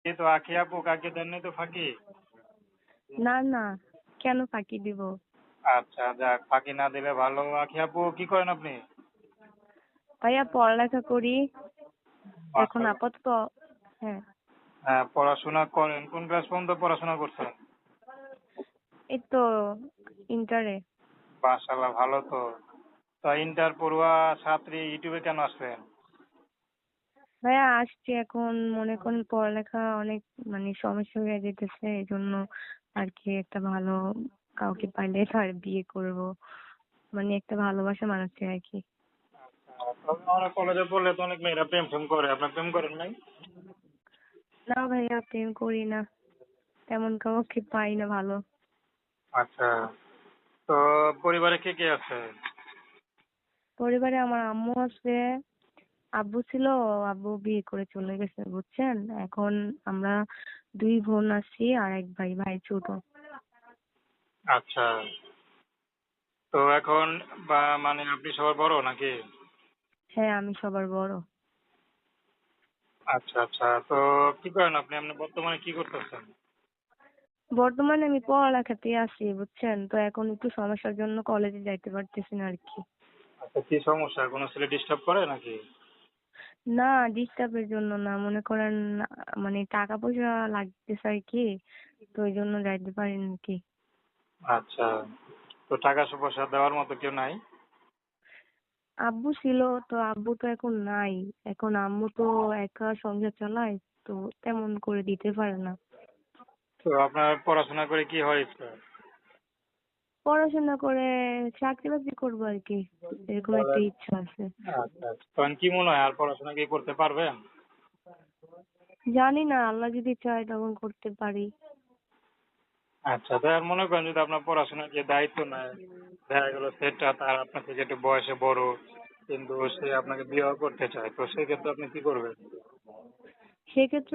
এই তো আখি আপু, কাকে দেননি তো ফাঁকি? না না, কেন ফাঁকি দিব? আচ্ছা যাক, ফাঁকি না দিলে ভালো। আখি আপু কি করেন আপনি? ভাইয়া পড়ালেখা করি এখন মাশাআল্লাহ। আপাতত। হ্যাঁ, হ্যাঁ, পড়াশোনা করেন। কোন ক্লাস পর্যন্ত পড়াশোনা করছেন? এই তো ইন্টারে। মাশাআল্লাহ, ভালো তো। তা ইন্টার পড়ুয়া ছাত্রী ইউটিউবে কেন আসলেন? ভাইয়া আসছি এখন, মনে করেন পড়ালেখা অনেক সমস্যা হয়ে যেতেছে, এই জন্য আর কি একটা ভালো কাউকে পাইলে তার বিয়ে করব, একটা ভালোবাসা মানুষ চাই আর কি। তবে আমরা কলেজে পড়লে তো অনেক মেয়েরা প্রেম ফেম করে, আপনার প্রেম করেন নাই? না ভাইয়া, প্রেম করি না, তেমন কাউকে পাই না ভালো। আচ্ছা, তো পরিবারে কে কে আছে? পরিবারে আমার আম্মু আছে, আব্বু ছিল, আব্বু বিয়ে করে চলে গেছে বুঝছেন। এখন আমরা দুই বোন আছি আর এক ভাই, ভাই ছোট। আচ্ছা, তো এখন আপনি সবার বড় নাকি? হ্যাঁ, আমি সবার বড়। আচ্ছা আচ্ছা, তো কি করেন আপনি? আপনি বর্তমানে কি করতেছেন? বর্তমানে আমি পড়ালেখাতেই আছি বুঝছেন, তো এখন একটু সমস্যার জন্য কলেজে যাইতে পারতেছি না আর কি। আচ্ছা, কি সমস্যা? কোনো ছেলে ডিস্টার্ব করে নাকি? না, ডিস্টার্বের জন্য না, মনে করেন টাকা পয়সা লাগতেছে আর কি, তো ওই জন্য যাইতে পারি না আর কি। আচ্ছা, তো টাকা পয়সা দেওয়ার মতো কেউ নাই? আব্বু ছিল, তো আব্বু তো এখন নাই। এখন আম্মু তো একা সংসার চালায়, তো তেমন করে দিতে পারে না। তো আপনার পড়াশোনা করে কি হওয়ার ইচ্ছা? পড়াশোনা করে চাকরি বাকরি করবো আর কি, এরকম একটা ইচ্ছা আছে। আচ্ছা আচ্ছা, তখন কি মনে হয় আর পড়াশোনা কি করতে পারবেন? জানি না, আল্লাহ যদি চায় তখন করতে পারি। আচ্ছা, তো আর মনে করেন যদি আপনার পড়াশোনার যে দায়িত্ব নেয়, দেখা গেল সেটা তার আপনার থেকে একটু বয়সে বড়, কিন্তু সে আপনাকে বিয়ে করতে চায়, তো সেক্ষেত্রে আপনি কি করবেন? সেক্ষেত্রে